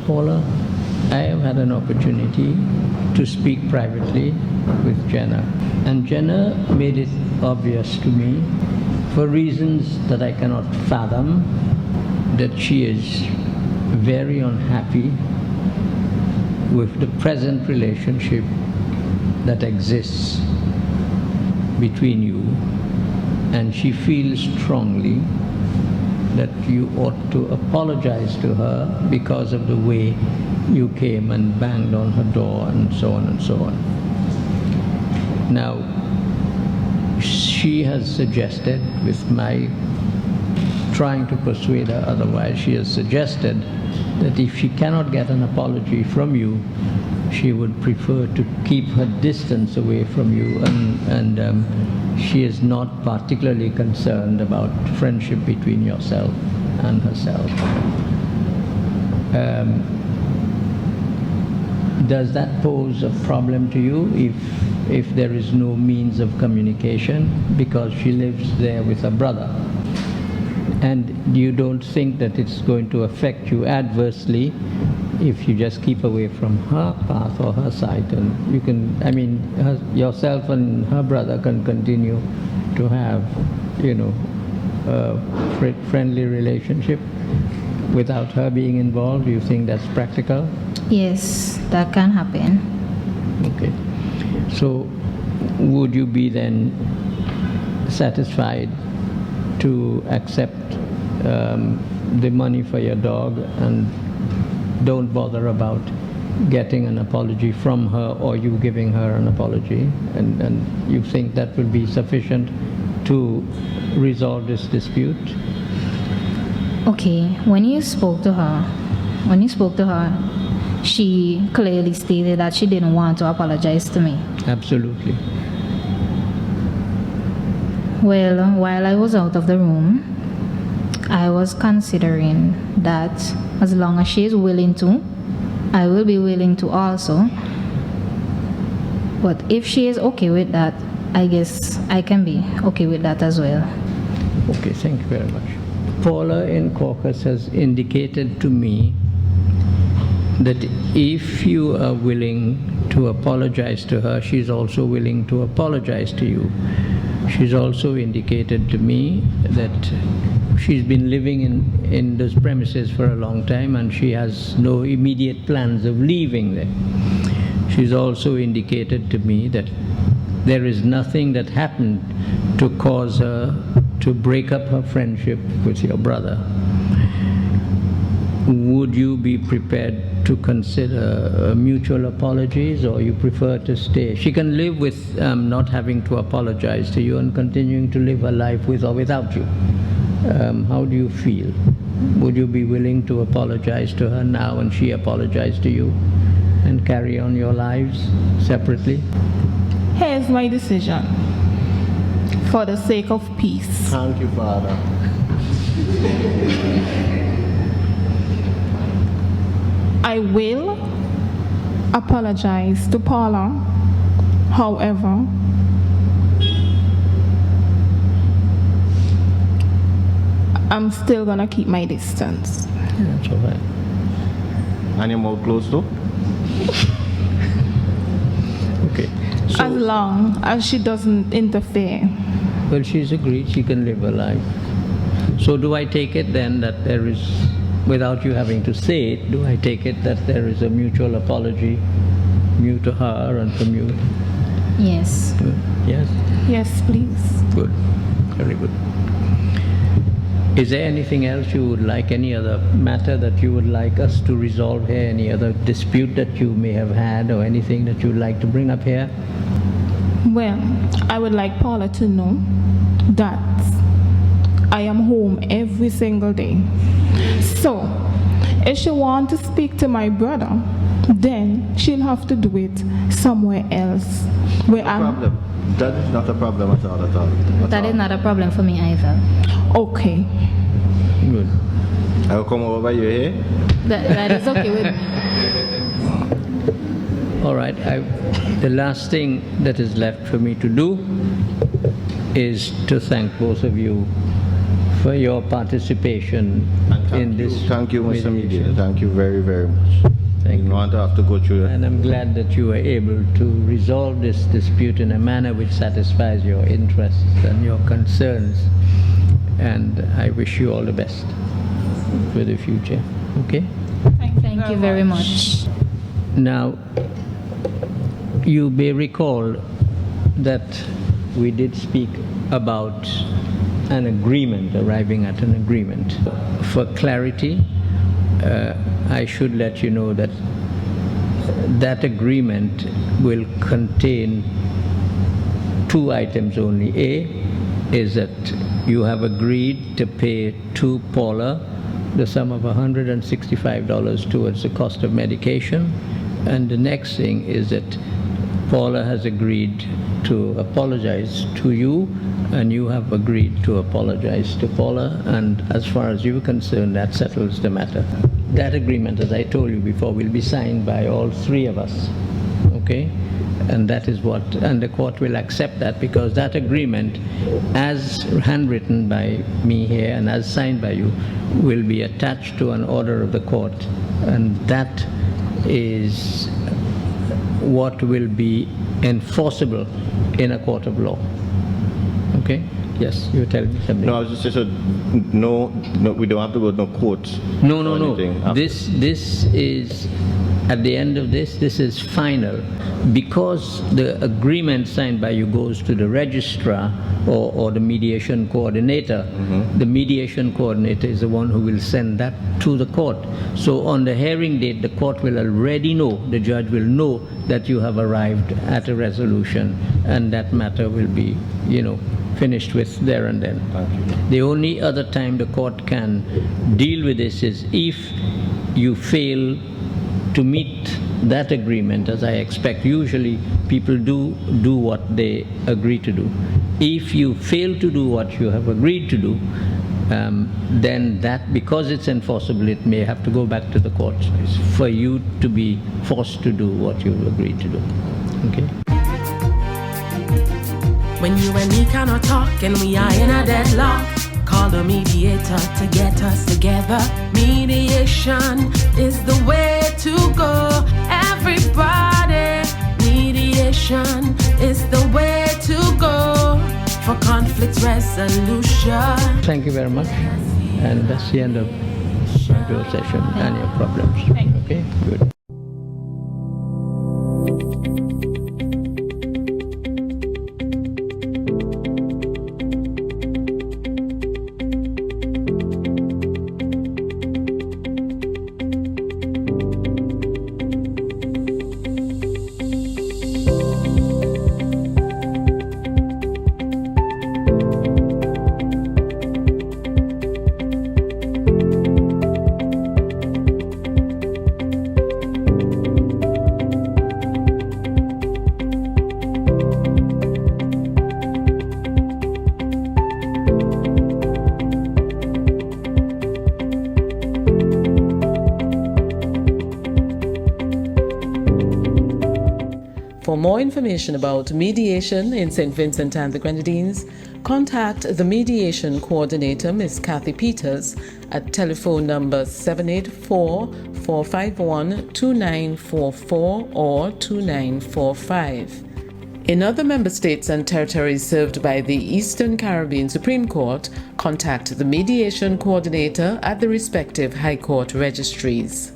Paula, I have had an opportunity to speak privately with Jenna. And Jenna made it obvious to me, for reasons that I cannot fathom, that she is very unhappy with the present relationship that exists between you. And she feels strongly that you ought to apologize to her because of the way you came and banged on her door and so on and so on. Now, she has suggested, with my trying to persuade her otherwise, she has suggested that if she cannot get an apology from you, she would prefer to keep her distance away from you, and she is not particularly concerned about friendship between yourself and herself. Does that pose a problem to you if there is no means of communication, because she lives there with her brother? And you don't think that it's going to affect you adversely if you just keep away from her path or her side, and you can, I mean, yourself and her brother can continue to have, you know, a friendly relationship without her being involved? Do you think that's practical? Yes, that can happen. Okay. So would you be then satisfied to accept the money for your dog and don't bother about getting an apology from her or you giving her an apology, and you think that will be sufficient to resolve this dispute? Okay, when you spoke to her, she clearly stated that she didn't want to apologize to me. Absolutely. Well, while I was out of the room, I was considering that as long as she is willing to, I will be willing to also. But if she is okay with that, I guess I can be okay with that as well. Okay, thank you very much. Paula in caucus has indicated to me that if you are willing to apologize to her, she's also willing to apologize to you. She's also indicated to me that she's been living in those premises for a long time and she has no immediate plans of leaving there. She's also indicated to me that there is nothing that happened to cause her to break up her friendship with your brother. Would you be prepared to consider mutual apologies, or you prefer to stay? She can live with not having to apologize to you and continuing to live her life with or without you. How do you feel? Would you be willing to apologize to her now and she apologize to you and carry on your lives separately? Here's my decision. For the sake of peace. Thank you, Father. I will apologize to Paula. However, I'm still gonna keep my distance. Yeah, that's all right. And your mouth closed too? Okay. As long as she doesn't interfere. Well, she's agreed she can live her life. So do I take it then that there is, without you having to say it, do I take it that there is a mutual apology, you to her and from you? Yes. Good. Yes? Yes, please. Good. Very good. Is there anything else you would like, any other matter that you would like us to resolve here, any other dispute that you may have had or anything that you would like to bring up here? Well, I would like Paula to know that I am home every single day. So, if she wants to speak to my brother, then she'll have to do it somewhere else. Where Problem. That is not a problem at all. That is not a problem for me either. Okay. Good. I'll come over by you here. That is okay with me. All right. The last thing that is left for me to do is to thank both of you for your participation in this Thank you, Mr. mediation. Mediator. Thank you very, very much. Thank You you. want to have to go through that. And I'm glad that you were able to resolve this dispute in a manner which satisfies your interests and your concerns. And I wish you all the best for the future. Okay? Thank you very much. Now, you may recall that we did speak about an agreement, arriving at an agreement. For clarity, I should let you know that that agreement will contain two items only. A is that you have agreed to pay to Paula the sum of $165 towards the cost of medication. And the next thing is that Paula has agreed to apologize to you, and you have agreed to apologize to Paula, and as far as you're concerned, that settles the matter. That agreement, as I told you before, will be signed by all three of us, okay? And that is what, and the court will accept that, because that agreement, as handwritten by me here and as signed by you, will be attached to an order of the court, and that is what will be enforceable in a court of law. Okay? Yes, you tell me something. No, I was just saying, so no, we don't have to go to no court. No. After. This is, at the end of this is final. Because the agreement signed by you goes to the registrar or the mediation coordinator, the mediation coordinator is the one who will send that to the court. So on the hearing date, the court will already know, the judge will know that you have arrived at a resolution, and that matter will be, finished with there and then. Thank you. The only other time the court can deal with this is if you fail to meet that agreement, as I expect. Usually people do what they agree to do. If you fail to do what you have agreed to do, then that, because it's enforceable, it may have to go back to the courts for you to be forced to do what you've agreed to do. Okay? When you and me cannot talk and we are in a deadlock, call the mediator to get us together. Mediation is the way to go. Everybody, mediation is the way to go for conflict resolution. Thank you very much. And that's the end of your session and your problems. Okay? Good. For more information about mediation in St. Vincent and the Grenadines, contact the Mediation Coordinator, Ms. Kathy Peters, at telephone number 784-451-2944 or 2945. In other member states and territories served by the Eastern Caribbean Supreme Court, contact the Mediation Coordinator at the respective High Court registries.